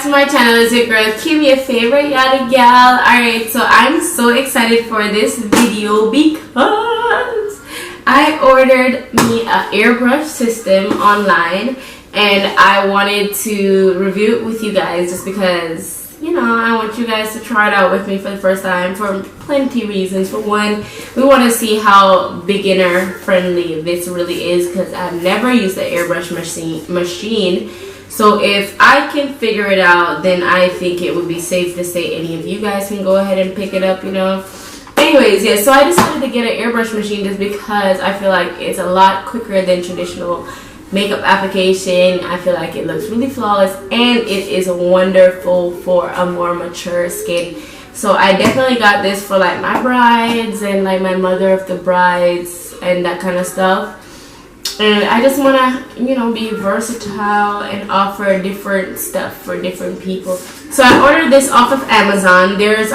back to my channel. It's your girl Kymmi, your favorite yada gal. Alright, so I'm so excited for this video because I ordered me an airbrush system online and I wanted to review it with you guys just because, you know, I want you guys to try it out with me for the first time for plenty reasons. For one, we want to see how beginner friendly this really is because I've never used the airbrush machine. So if I can figure it out, then I think it would be safe to say any of you guys can go ahead and pick it up, you know. Anyways, yeah, so I decided to get an airbrush machine just because I feel like it's a lot quicker than traditional makeup application. I feel like it looks really flawless and it is wonderful for a more mature skin. So I definitely got this for like my brides and like my mother of the brides and that kind of stuff. And I just want to, you know, be versatile and offer different stuff for different people. So I ordered this off of Amazon. There's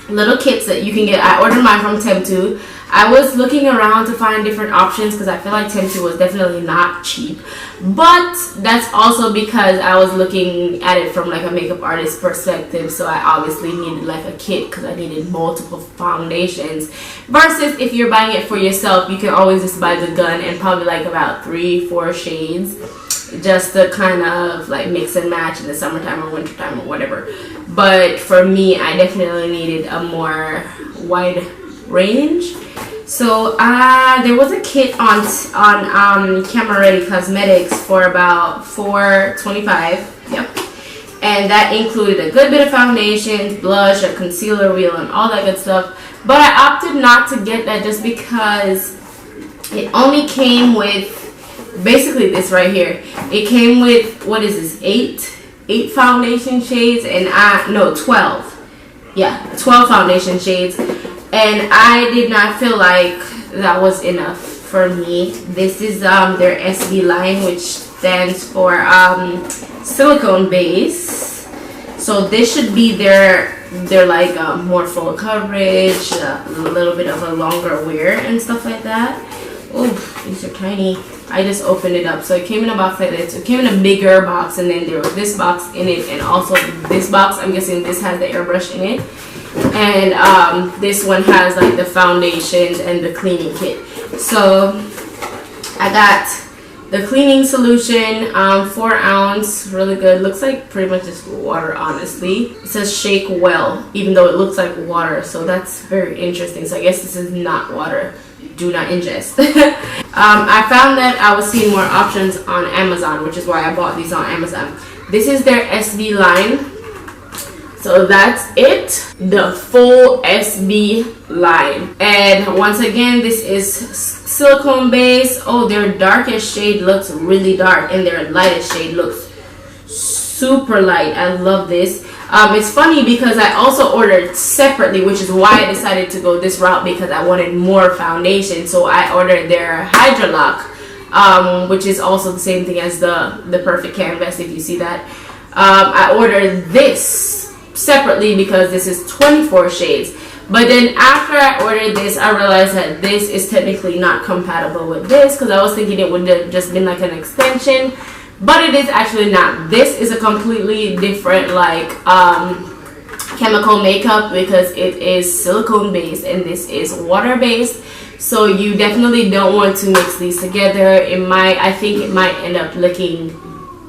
little kits that you can get. I ordered mine from Temptu. I was looking around to find different options because I feel like Temptu was definitely not cheap. But that's also because I was looking at it from like a makeup artist perspective. So I obviously needed like a kit because I needed multiple foundations. Versus if you're buying it for yourself, you can always just buy the gun and probably like about 3-4 shades. Just to kind of like mix and match in the summertime or wintertime or whatever. But for me, I definitely needed a more wide range. So there was a kit on Camera Ready Cosmetics for about $4.25. Yep. And that included a good bit of foundation, blush, a concealer wheel, and all that good stuff. But I opted not to get that just because it only came with basically this right here. It came with, what is this, 8 foundation shades and 12. Yeah, 12 foundation shades. And I did not feel like that was enough for me. This is their SB line, which stands for silicone base. So this should be their like more full coverage, a little bit of a longer wear and stuff like that. Oh, these are tiny. I just opened it up. So it came in a box like this. It came in a bigger box, and then there was this box in it, and also this box. I'm guessing this has the airbrush in it. And this one has like the foundations and the cleaning kit. So I got the cleaning solution, 4 ounce, really good. Looks like pretty much just water, honestly. It says shake well, even though it looks like water. So that's very interesting. So I guess this is not water. Do not ingest. I found that I was seeing more options on Amazon, which is why I bought these on Amazon. This is their SB line. So that's it, the full SB line. And once again, this is silicone base. Oh, their darkest shade looks really dark and their lightest shade looks super light. I love this. It's funny because I also ordered separately, which is why I decided to go this route because I wanted more foundation. So I ordered their Hydra Lock, which is also the same thing as the Perfect Canvas, if you see that. I ordered this separately because this is 24 shades. But then after I ordered this, I realized that this is technically not compatible with this because I was thinking it would have just been like an extension. But it is actually not. This is a completely different like chemical makeup because it is silicone based and this is water based. So you definitely don't want to mix these together. I think it might end up looking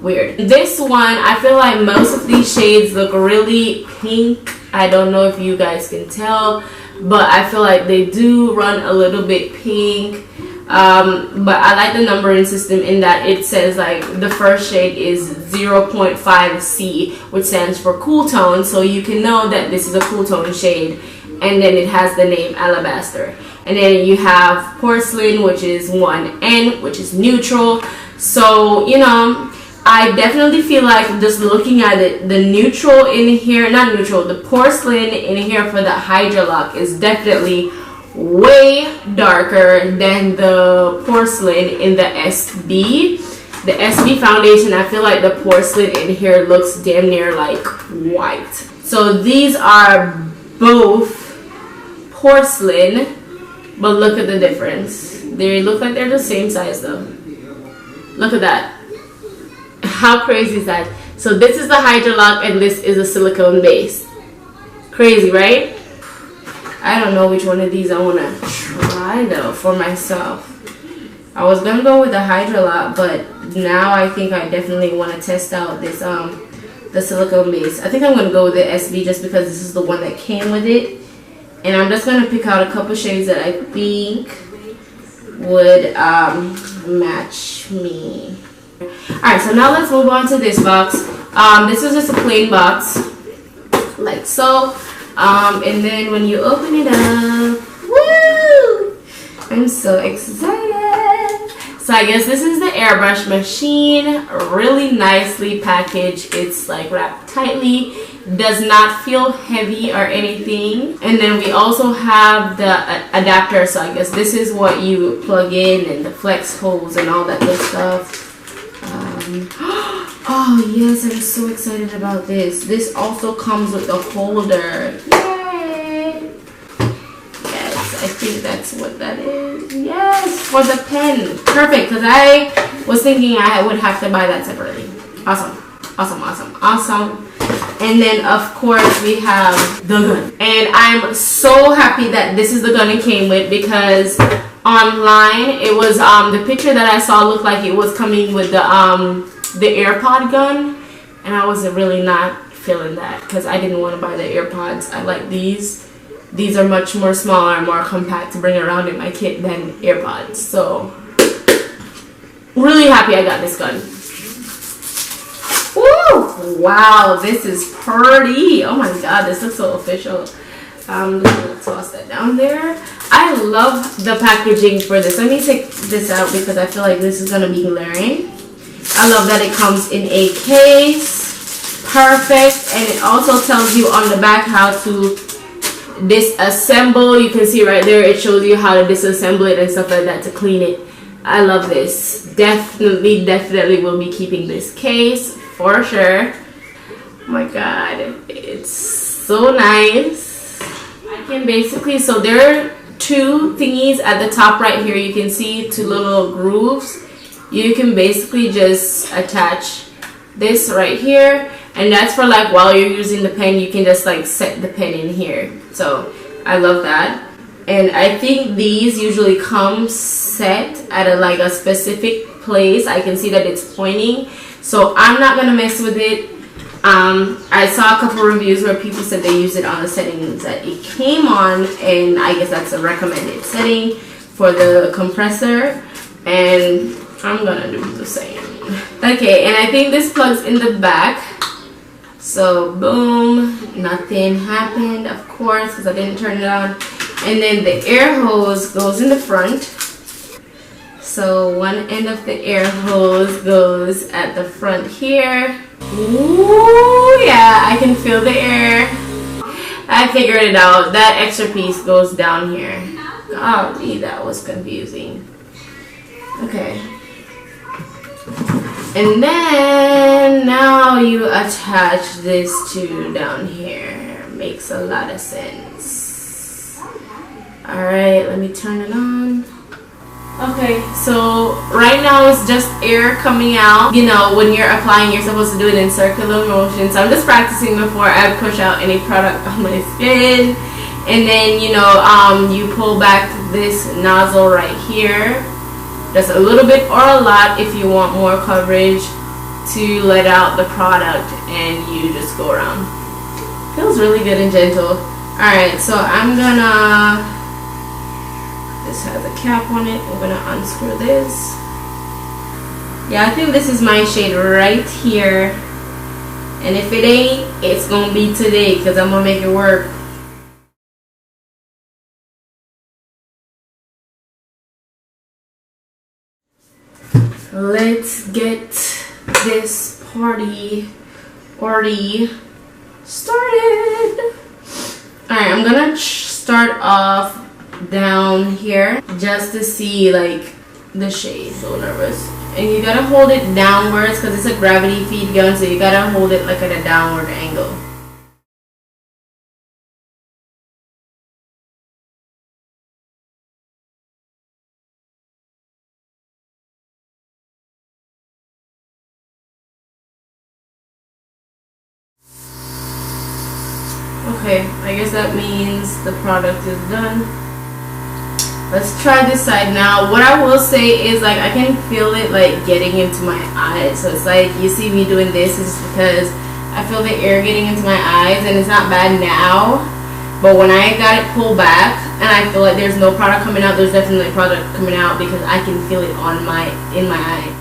weird. This one, I feel like most of these shades look really pink. I don't know if you guys can tell, but I feel like they do run a little bit pink. But I like the numbering system in that it says like the first shade is 0.5C, which stands for cool tone, so you can know that this is a cool tone shade. And then it has the name Alabaster. And then you have Porcelain, which is 1N, which is neutral. So, you know, I definitely feel like just looking at it, the neutral in here, not neutral, the porcelain in here for the Hydra Lock is definitely way darker than the porcelain in the SB. The SB foundation, I feel like the porcelain in here looks damn near like white. So these are both porcelain, but look at the difference. They look like they're the same size though. Look at that. How crazy is that? So this is the Hydrolock and this is a silicone base. Crazy, right? I don't know which one of these I want to try though for myself. I was gonna go with the Hydrolock, but now I think I definitely want to test out this the silicone base. I think I'm gonna go with the SB just because this is the one that came with it, and I'm just gonna pick out a couple shades that I think would match me. Alright, so now let's move on to this box. This is just a plain box, like so. And then when you open it up, woo! I'm so excited. So I guess this is the airbrush machine, really nicely packaged. It's like wrapped tightly, does not feel heavy or anything. And then we also have the adapter, so I guess this is what you plug in, and the flex hose and all that good stuff. Oh yes, I'm so excited about this. This also comes with a holder. Yay! Yes, I think that's what that is. Yes, for the pen. Perfect, because I was thinking I would have to buy that separately. Awesome, awesome, awesome, awesome. And then of course we have the gun. And I'm so happy that this is the gun it came with, because online it was the picture that I saw looked like it was coming with the AirPod gun, and I was really not feeling that because I didn't want to buy the AirPods. I like these. These are much more smaller and more compact to bring around in my kit than AirPods. So really happy I got this gun. Woo! Wow, this is pretty. Oh my god, this looks so official. I'm just gonna toss that down there. I love the packaging for this. Let me take this out because I feel like this is gonna be glaring. I love that it comes in a case. Perfect. And it also tells you on the back how to disassemble. You can see right there it shows you how to disassemble it and stuff like that to clean it. I love this. Definitely will be keeping this case for sure. Oh my god, it's so nice. I can basically, so there are two thingies at the top right here. You can see two little grooves. You can basically just attach this right here, and that's for like while you're using the pen, you can just like set the pen in here. So I love that. And I think these usually come set at like a specific place. I can see that it's pointing, so I'm not gonna mess with it. I saw a couple reviews where people said they use it on the settings that it came on, and I guess that's a recommended setting for the compressor, and I'm gonna do the same. Okay, and I think this plugs in the back. So boom, nothing happened, of course, because I didn't turn it on. And then the air hose goes in the front. So one end of the air hose goes at the front here. Ooh, yeah, I can feel the air. I figured it out. That extra piece goes down here. Golly, that was confusing. Okay. And then now you attach this to down here. Makes a lot of sense. Alright, let me turn it on. Okay, so right now it's just air coming out. You know, when you're applying, you're supposed to do it in circular motion. So I'm just practicing before I push out any product on my skin. And then, you know, you pull back this nozzle right here. Just a little bit or a lot if you want more coverage to let out the product, and you just go around. Feels really good and gentle. Alright, so I'm gonna, this has a cap on it. I'm gonna unscrew this. Yeah, I think this is my shade right here. And if it ain't, it's gonna be today because I'm gonna make it work. Let's get this party already started. Alright, I'm gonna start off down here just to see like the shade. So nervous. And you gotta hold it downwards because it's a gravity feed gun, so you gotta hold it like at a downward angle. Okay, I guess that means the product is done. Let's try this side now. What I will say is, like, I can feel it like getting into my eyes. So it's like you see me doing this is because I feel the air getting into my eyes, and it's not bad now. But when I got it pulled back and I feel like there's no product coming out, there's definitely product coming out because I can feel it on in my eye.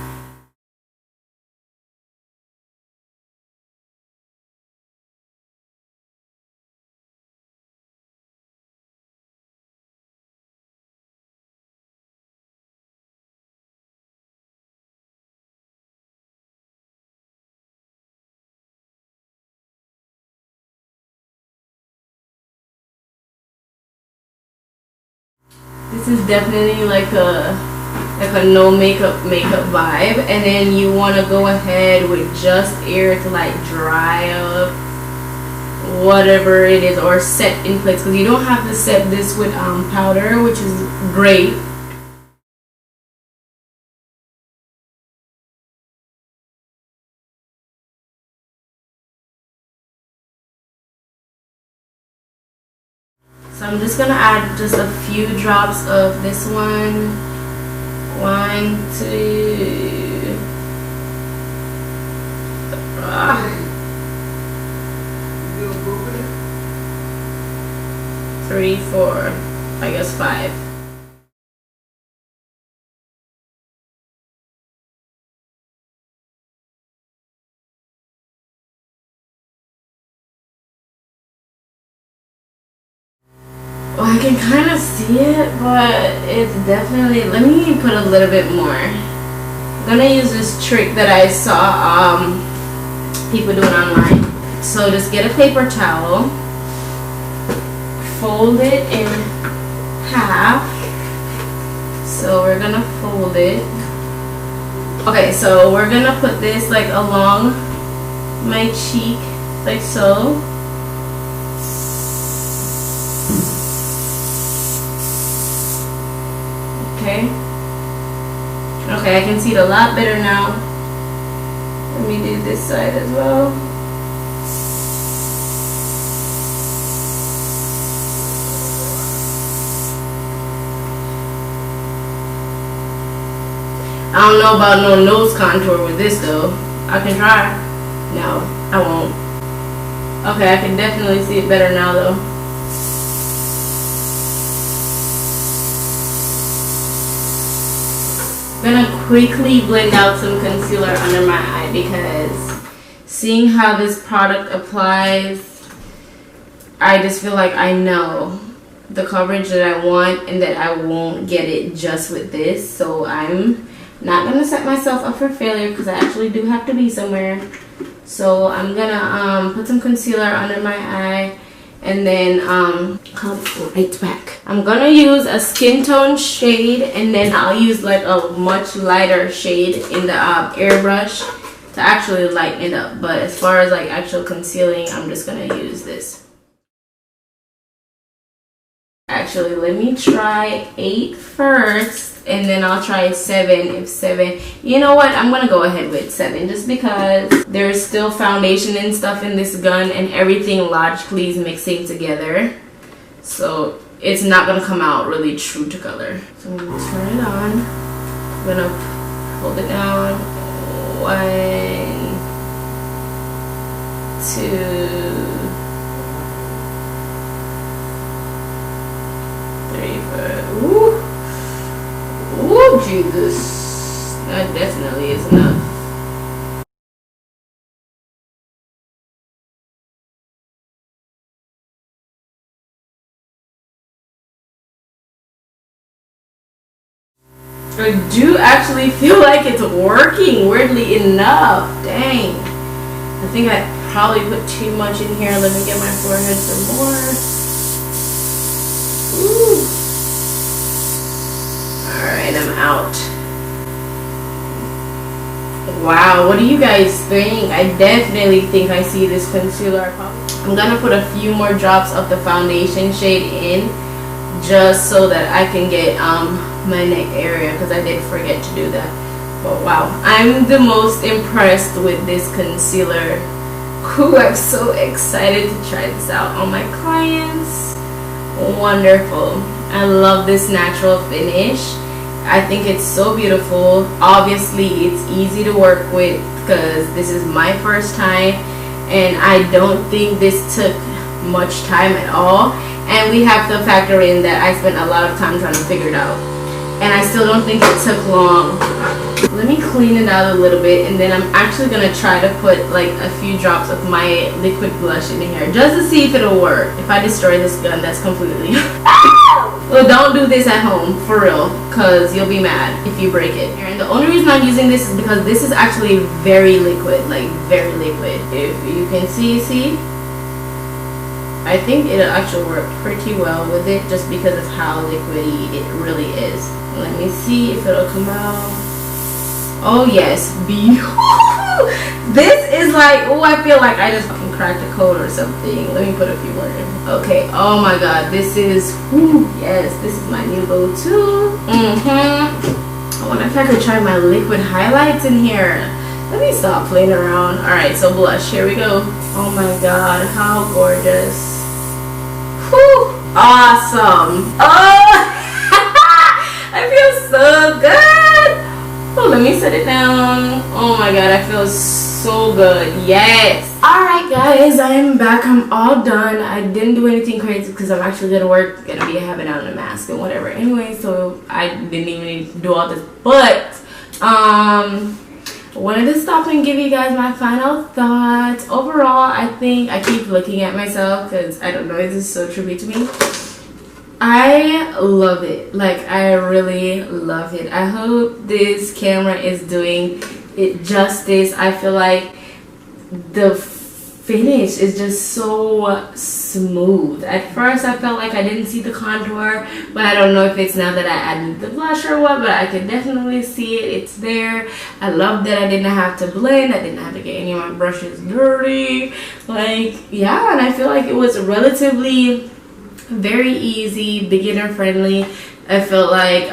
This is definitely like a no makeup vibe, and then you want to go ahead with just air to like dry up whatever it is or set in place, because you don't have to set this with powder, which is great. So I'm just gonna add just a few drops of this one. 1, 2, 3, 4, I guess 5. Well, I can kind of see it, but it's definitely, let me put a little bit more. I'm gonna use this trick that I saw people doing online. So just get a paper towel, fold it in half. So we're gonna fold it. Okay, so we're gonna put this like along my cheek, like so. Okay, I can see it a lot better now. Let me do this side as well. I don't know about no nose contour with this though. I can try. No, I won't. Okay, I can definitely see it better now though. I'm gonna quickly blend out some concealer under my eye because seeing how this product applies, I just feel like I know the coverage that I want and that I won't get it just with this. So I'm not gonna set myself up for failure because I actually do have to be somewhere. So I'm gonna put some concealer under my eye and then come right back. I'm gonna use a skin tone shade, and then I'll use like a much lighter shade in the airbrush to actually lighten it up. But as far as like actual concealing, I'm just gonna use this. Actually, let me try 8 first, and then I'll try 7 if 7. You know what? I'm gonna go ahead with 7 just because there's still foundation and stuff in this gun, and everything logically is mixing together. So it's not gonna come out really true to color. So I'm gonna turn it on. I'm gonna hold it down. 1, 2, 3, 4. Woo! Woo, Jesus. That definitely is enough. I do actually feel like it's working, weirdly enough. Dang. I think I probably put too much in here. Let me get my forehead some more. Ooh. Alright, I'm out. Wow, what do you guys think? I definitely think I see this concealer. I'm gonna put a few more drops of the foundation shade in just so that I can get my neck area, because I did forget to do that. But wow, I'm the most impressed with this concealer Whew, I'm so excited to try this out on my clients. Wonderful. I love this natural finish. I think it's so beautiful. Obviously, it's easy to work with because this is my first time, and I don't think this took much time at all. And we have to factor in that I spent a lot of time trying to figure it out, and I still don't think it took long. Let me clean it out a little bit, and then I'm actually gonna try to put like a few drops of my liquid blush in here just to see if it'll work. If I destroy this gun, that's completely well, don't do this at home for real, because you'll be mad if you break it. And the only reason I'm using this is because this is actually very liquid, like very liquid. If you can see, I think it'll actually work pretty well with it just because of how liquidy it really is. Let me see if it'll come out. Oh yes, this is like, oh, I feel like I just fucking cracked a code or something. Let me put a few more in. Okay, oh my god, this is, whew, yes, this is my new go-to. I wonder if I could try my liquid highlights in here. Let me stop playing around. Alright, so blush, here we go. Oh my god, how gorgeous. Whew, awesome. Oh, I feel so good. Oh, let me set it down. Oh my god, I feel so good. Yes. Alright guys, I'm back. I'm all done. I didn't do anything crazy because I'm actually gonna be having on a mask and whatever anyway, so I didn't even need to do all this. But I wanted to stop and give you guys my final thoughts. Overall, I think I keep looking at myself because I don't know, this is so trippy to me. I love it. Like, I really love it. I hope this camera is doing it justice. I feel like the finish is just so smooth. At first I felt like I didn't see the contour, but I don't know if it's now that I added the blush or what, but I can definitely see it. It's there. I love that I didn't have to blend. I didn't have to get any of my brushes dirty. Like, yeah, and I feel like it was relatively very easy, beginner friendly. I felt like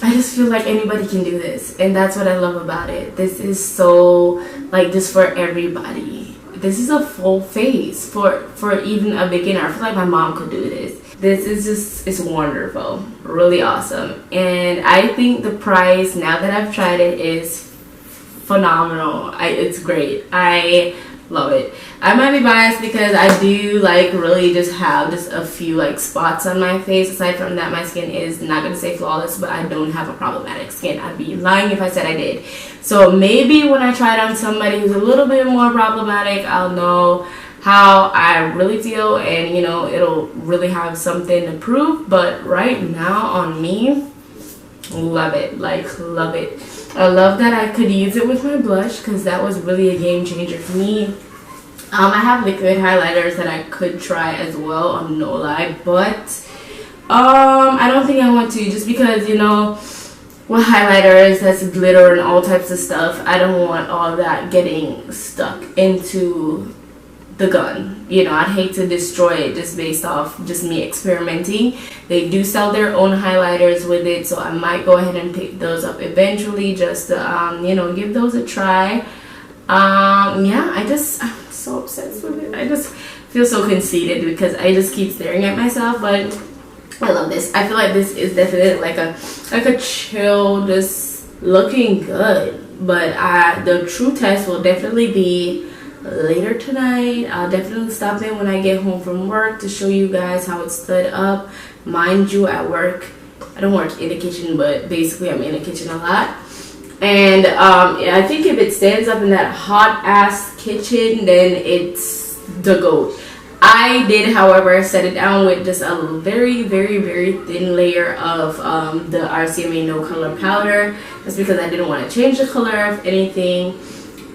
I just feel like anybody can do this, and that's what I love about it. This is so like just for everybody. This is a full face for even a beginner. I feel like my mom could do this. This is just, it's wonderful, really awesome. And I think the price, now that I've tried it, is phenomenal. It's great. I love it. I might be biased because I do like really just have just a few like spots on my face. Aside from that, my skin is not gonna say flawless, but I don't have a problematic skin. I'd be lying if I said I did. So maybe when I try it on somebody who's a little bit more problematic, I'll know how I really feel, and you know, it'll really have something to prove. But right now on me, love it. Like, love it. I love that I could use it with my blush because that was really a game changer for me. I have liquid highlighters that I could try as well, on no lie, but I don't think I want to, just because, you know, with highlighters, that's glitter and all types of stuff. I don't want all that getting stuck into the gun. You know, I'd hate to destroy it just based off just me experimenting. They do sell their own highlighters with it, so I might go ahead and pick those up eventually just to you know, give those a try. Yeah, I'm so obsessed with it. I just feel so conceited because I just keep staring at myself, but I love this. I feel like this is definitely like a chill, just looking good. But the true test will definitely be later tonight. I'll definitely stop in when I get home from work to show you guys how it stood up. Mind you, at work, I don't work in the kitchen, but basically I'm in the kitchen a lot. And I think if it stands up in that hot ass kitchen, then it's the GOAT. I did, however, set it down with just a very, very, very thin layer of the RCMA No Color Powder. That's because I didn't want to change the color of anything,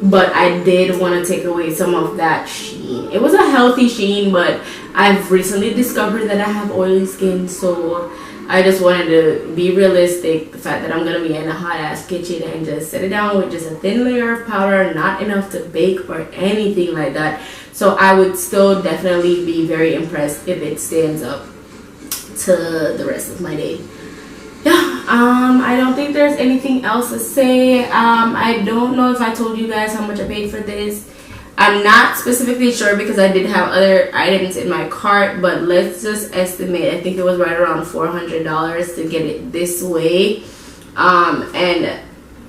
but I did want to take away some of that sheen. It was a healthy sheen, but I've recently discovered that I have oily skin, so I just wanted to be realistic. The fact that I'm going to be in a hot ass kitchen, and just set it down with just a thin layer of powder, not enough to bake or anything like that. So I would still definitely be very impressed if it stands up to the rest of my day. Yeah, I don't think there's anything else to say. I don't know if I told you guys how much I paid for this. I'm not specifically sure because I did have other items in my cart, but let's just estimate. I think it was right around $400 to get it this way. And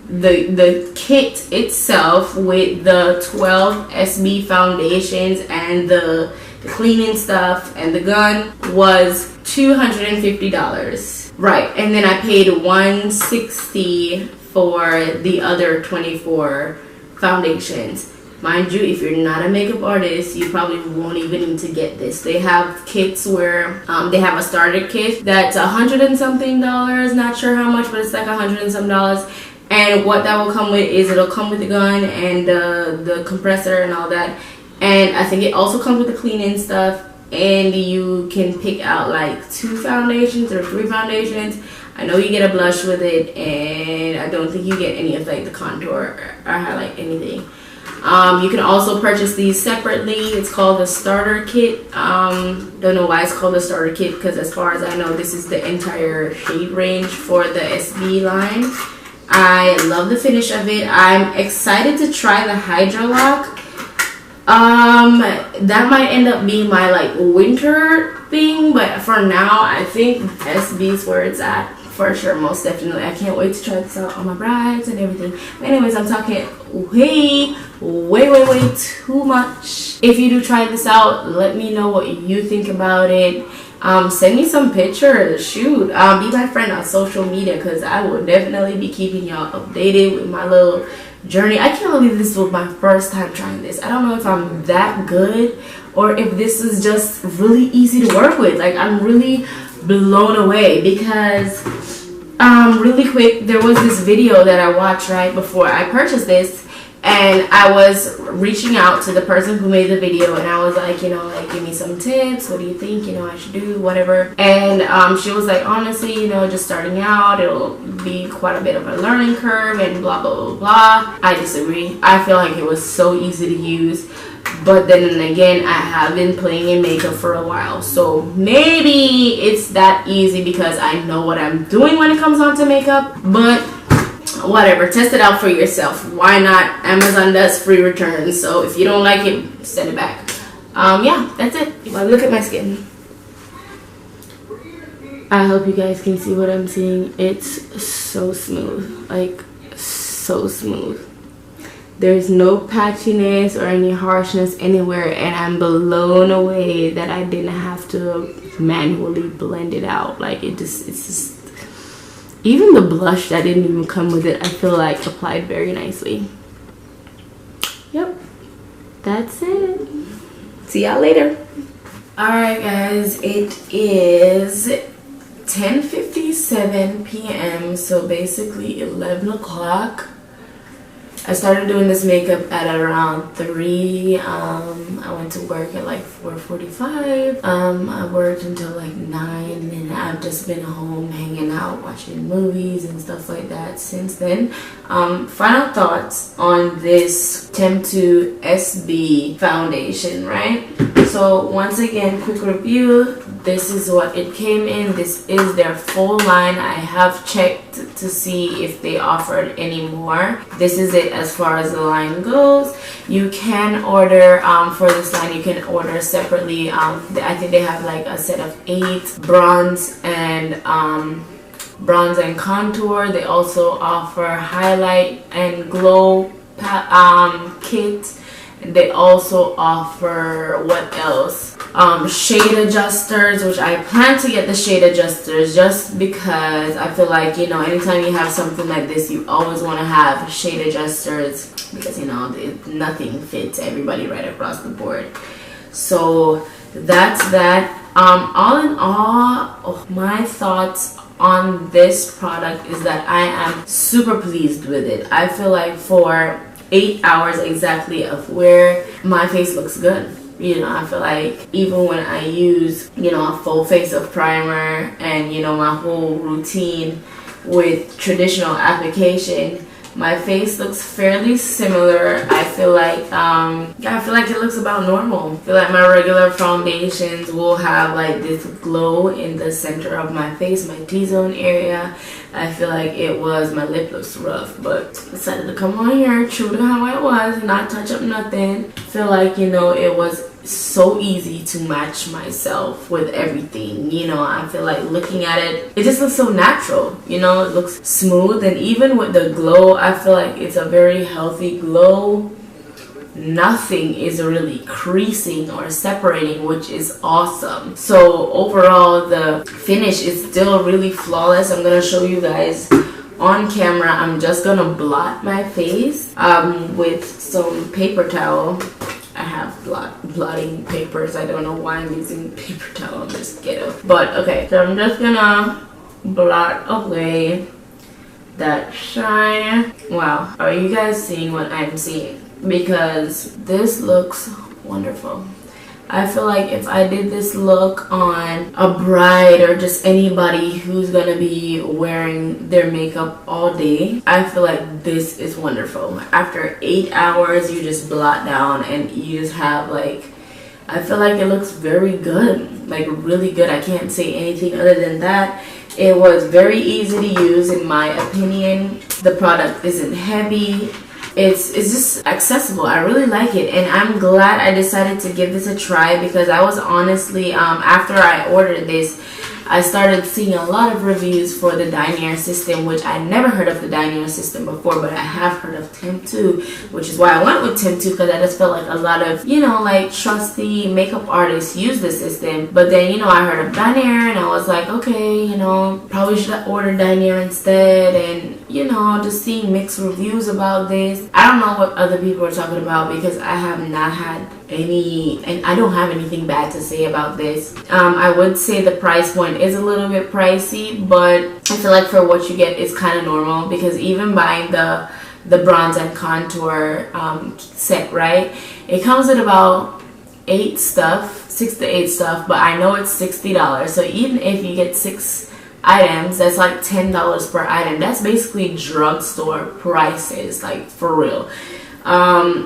the kit itself with the 12 SB foundations and the cleaning stuff and the gun was $250. Right, and then I paid $160 for the other 24 foundations. Mind you, if you're not a makeup artist, you probably won't even need to get this. They have kits where they have a starter kit that's $100 and something, not sure how much, but it's like $100 and some dollars. And what that will come with is it'll come with the gun and the compressor and all that. And I think it also comes with the cleaning stuff. And you can pick out like 2 foundations or 3 foundations. I know you get a blush with it, and I don't think you get any of like the contour or highlight anything. You can also purchase these separately. It's called the starter kit. Don't know why it's called the starter kit, because as far as I know, this is the entire shade range for the SB line. I love the finish of it. I'm excited to try the Hydro Lock. That might end up being my like winter thing, but for now I think SB's where it's at for sure, most definitely. I can't wait to try this out on my brides and everything. But anyways, I'm talking way too much. If you do try this out, let me know what you think about it. Send me some pictures. Shoot, be my friend on social media, because I will definitely be keeping y'all updated with my little journey. I can't believe this was my first time trying this. I don't know if I'm that good or if this is just really easy to work with. Like, I'm really blown away because really quick, there was this video that I watched right before I purchased this, and I was reaching out to the person who made the video, and I was like, you know, like, give me some tips. What do you think, you know, I should do, whatever. And she was like, honestly, you know, just starting out, it'll be quite a bit of a learning curve and blah blah blah blah. I disagree. I feel like it was so easy to use, but then again, I have been playing in makeup for a while, so maybe it's that easy because I know what I'm doing when it comes on to makeup. But whatever, test it out for yourself. Why not? Amazon does free returns, so if you don't like it, send it back. Yeah, that's it. Well, look at my skin. I hope you guys can see what I'm seeing. It's so smooth, like so smooth. There's no patchiness or any harshness anywhere, and I'm blown away that I didn't have to manually blend it out. Like, it's just, even the blush that didn't even come with it, I feel like applied very nicely. Yep, that's it. See y'all later. Alright guys, it is 10:57 p.m. so basically 11 o'clock. I started doing this makeup at around 3. I went to work at like 4:45. I worked until like 9, and I've just been home hanging out, watching movies and stuff like that since then. Final thoughts on this Temptu SB foundation, right? So once again, quick review. This is what it came in. This is their full line. I have checked to see if they offered any more. This is it as far as the line goes. You can order for this line, you can order separately. I think they have like a set of 8 bronze and contour. They also offer highlight and glow kit. They also offer, what else? Shade adjusters, which I plan to get the shade adjusters just because I feel like, you know, anytime you have something like this, you always want to have shade adjusters because, you know, nothing fits everybody right across the board. So that's that. All in all, my thoughts on this product is that I am super pleased with it. I feel like for 8 hours exactly of where my face looks good. You know, I feel like even when I use, you know, a full face of primer and, you know, my whole routine with traditional application, my face looks fairly similar. I feel like it looks about normal. I feel like my regular foundations will have like this glow in the center of my face, my T-zone area. I feel like it was, my lip looks rough, but decided to come on here, true to how it was, not touch up nothing. Feel like, you know, it was so easy to match myself with everything. You know, I feel like looking at it, it just looks so natural. You know, it looks smooth, and even with the glow, I feel like it's a very healthy glow. Nothing is really creasing or separating, which is awesome. So overall, the finish is still really flawless. I'm gonna show you guys on camera. I'm just gonna blot my face with some paper towel. I have blotting papers. I don't know why I'm using paper towel. I'm just ghetto. But okay, so I'm just gonna blot away that shine. Wow, are you guys seeing what I'm seeing? Because this looks wonderful. I feel like if I did this look on a bride or just anybody who's gonna be wearing their makeup all day, I feel like this is wonderful. After 8 hours, you just blot down and you just have like, I feel like it looks very good, like really good. I can't say anything other than that. It was very easy to use in my opinion. The product isn't heavy. It's just accessible. I really like it, and I'm glad I decided to give this a try, because I was honestly, after I ordered this, I started seeing a lot of reviews for the Denier system, which I never heard of the Denier system before, but I have heard of Temptu, which is why I went with Temptu, because I just felt like a lot of, you know, like trusty makeup artists use the system. But then, you know, I heard of Denier and I was like, okay, you know, probably should have ordered Denier instead. And, you know, just seeing mixed reviews about this. I don't know what other people are talking about, because I have not had any, and I don't have anything bad to say about this. I would say the price point is a little bit pricey, but I feel like for what you get, it's kind of normal, because even buying the bronze and contour set, right, it comes with about 6 to 8 stuff, but I know it's $60. So even if you get 6 items, that's like $10 per item. That's basically drugstore prices, like for real.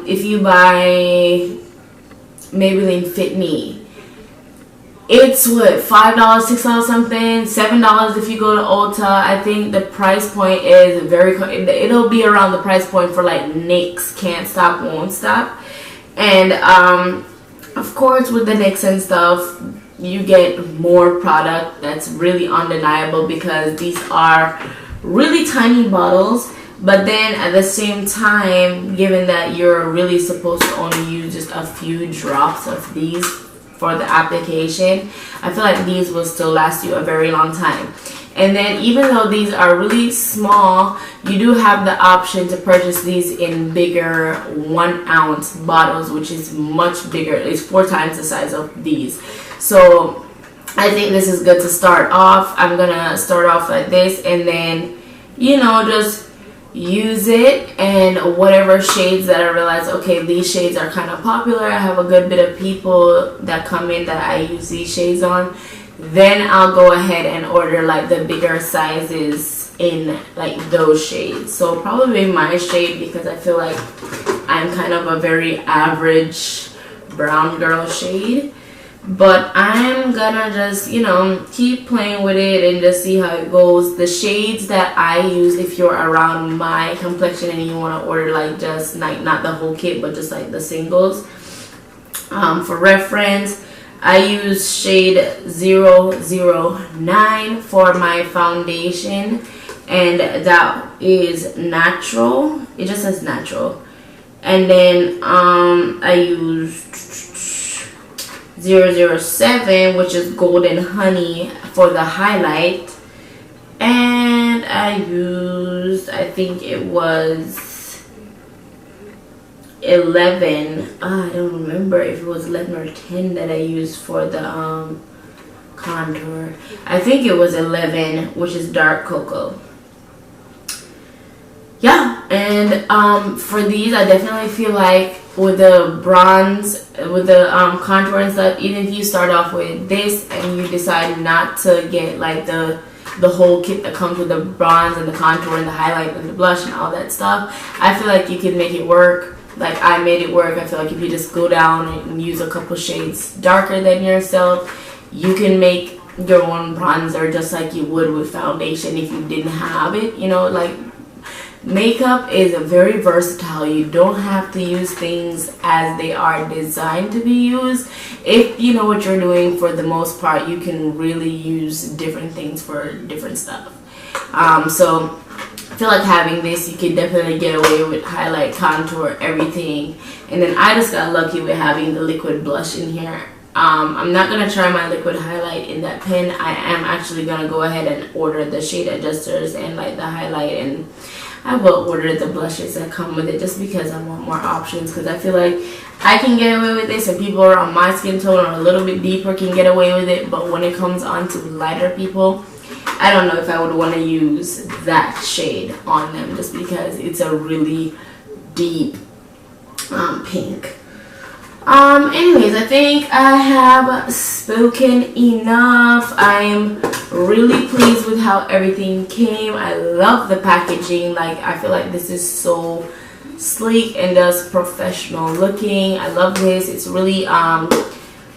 If you buy Maybelline Fit Me, it's what, $5, $6 something, $7 if you go to Ulta. I think the price point is it'll be around the price point for like NYX Can't Stop Won't Stop. And of course with the NYX and stuff, you get more product. That's really undeniable, because these are really tiny bottles. But then at the same time, given that you're really supposed to only use just a few drops of these for the application, I feel like these will still last you a very long time. And then even though these are really small, you do have the option to purchase these in bigger 1 ounce bottles, which is much bigger. It's 4 times the size of these. So I think this is good to start off. I'm gonna start off like this, and then, you know, just use it, and whatever shades that I realize, okay, these shades are kind of popular, I have a good bit of people that come in that I use these shades on, then I'll go ahead and order like the bigger sizes in like those shades. So probably my shade, because I feel like I'm kind of a very average brown girl shade. But I'm gonna just, you know, keep playing with it and just see how it goes. The shades that I use, if you're around my complexion and you want to order like just like not the whole kit, but just like the singles, for reference, I use shade 009 for my foundation, and that is natural. It just says natural. And then I use 007, which is Golden Honey, for the highlight. And I used, I think it was 11, I don't remember if it was 11 or 10 that I used for the contour. I think it was 11, which is dark cocoa. Yeah, and for these, I definitely feel like with the bronze, with the contour and stuff, even if you start off with this and you decide not to get like the whole kit that comes with the bronze and the contour and the highlight and the blush and all that stuff, I feel like you can make it work. Like I made it work. I feel like if you just go down and use a couple shades darker than yourself, you can make your own bronzer just like you would with foundation if you didn't have it. You know, like, makeup is very versatile. You don't have to use things as they are designed to be used. If you know what you're doing, for the most part, you can really use different things for different stuff. So I feel like having this, you can definitely get away with highlight, contour, everything. And then I just got lucky with having the liquid blush in here. I'm not going to try my liquid highlight in that pen. I am actually going to go ahead and order the shade adjusters and like the highlight, and I will order the blushes that come with it just because I want more options, because I feel like I can get away with this and people are on my skin tone or a little bit deeper can get away with it, but when it comes on to lighter people, I don't know if I would want to use that shade on them just because it's a really deep pink. Anyways, I think I have spoken enough. I'm really pleased with how everything came. I love the packaging. Like, I feel like this is so sleek and just professional looking. I love this. It's really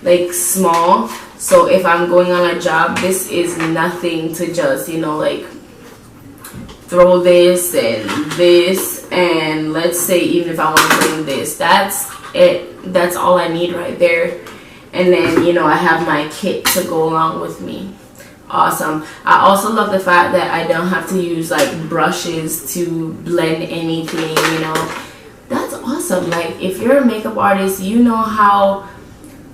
like small, so if I'm going on a job, this is nothing to just, you know, like throw this and let's say even if I want to bring this, that's it. That's all I need right there. And then, you know, I have my kit to go along with me. Awesome. I also love the fact that I don't have to use like brushes to blend anything, you know. That's awesome. Like, if you're a makeup artist, you know how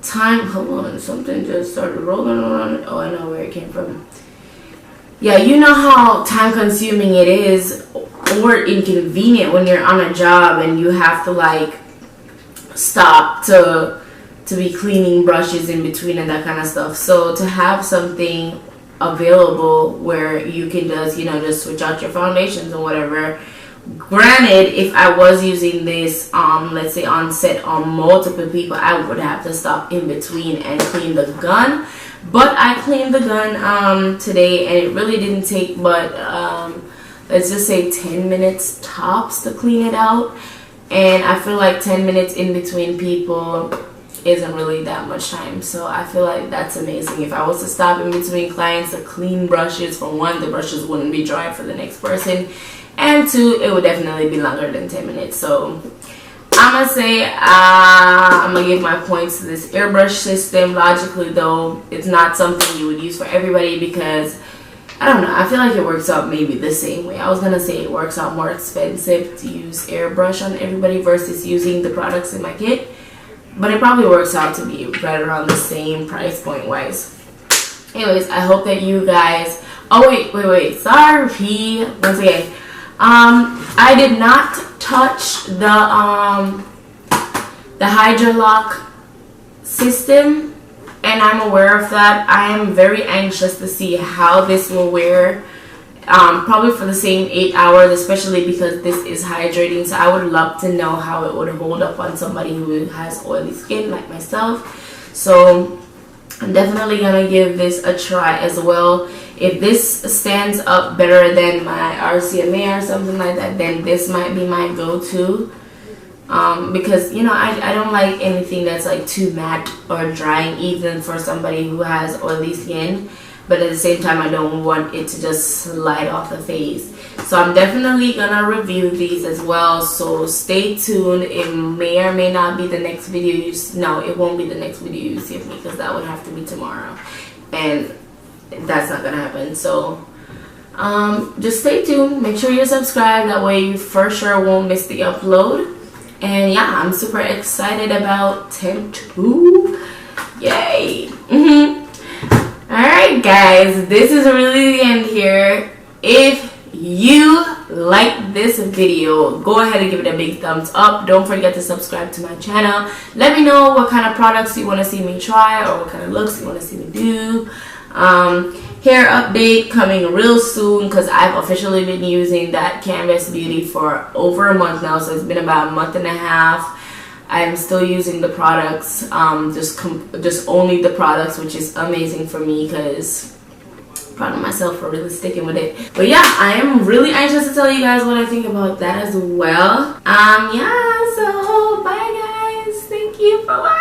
hold on, something just started rolling on. Oh, I know where it came from. Yeah, you know how time consuming it is or inconvenient when you're on a job and you have to like stop to be cleaning brushes in between and that kind of stuff. So to have something available where you can just, you know, just switch out your foundations and whatever. Granted, if I was using this let's say on set on multiple people, I would have to stop in between and clean the gun, but I cleaned the gun today and it really didn't take but let's just say 10 minutes tops to clean it out. And I feel like 10 minutes in between people isn't really that much time. So I feel like that's amazing. If I was to stop in between clients to clean brushes, for one, the brushes wouldn't be dry for the next person. And two, it would definitely be longer than 10 minutes. So I'm going to say I'm going to give my points to this airbrush system. Logically, though, it's not something you would use for everybody because I don't know, I feel like it works out maybe the same way. I was gonna say it works out more expensive to use airbrush on everybody versus using the products in my kit, but it probably works out to be right around the same price point wise. Anyways, I hope that you guys, oh wait, sorry, once again, I did not touch the Hydra Lock system, and I'm aware of that. I am very anxious to see how this will wear, probably for the same 8 hours, especially because this is hydrating. So I would love to know how it would hold up on somebody who has oily skin like myself. So I'm definitely gonna give this a try as well. If this stands up better than my RCMA or something like that, then this might be my go-to. Because, you know, I don't like anything that's like too matte or drying, even for somebody who has oily skin, but at the same time I don't want it to just slide off the face. So I'm definitely gonna review these as well, so stay tuned. It may or may not be the next video no, it won't be the next video you see of me, because that would have to be tomorrow, and that's not gonna happen. So just stay tuned, make sure you're subscribed, that way you for sure won't miss the upload. And yeah, I'm super excited about Temptu. Yay! Alright guys, this is really the end here. If you like this video, go ahead and give it a big thumbs up. Don't forget to subscribe to my channel. Let me know what kind of products you want to see me try, or what kind of looks you want to see me do. Hair update coming real soon, because I've officially been using that Canvas Beauty for over a month now, so it's been about a month and a half. I'm still using the products, just only the products, which is amazing for me, because I'm proud of myself for really sticking with it. But yeah, I am really anxious to tell you guys what I think about that as well. Yeah, so bye guys, thank you for watching.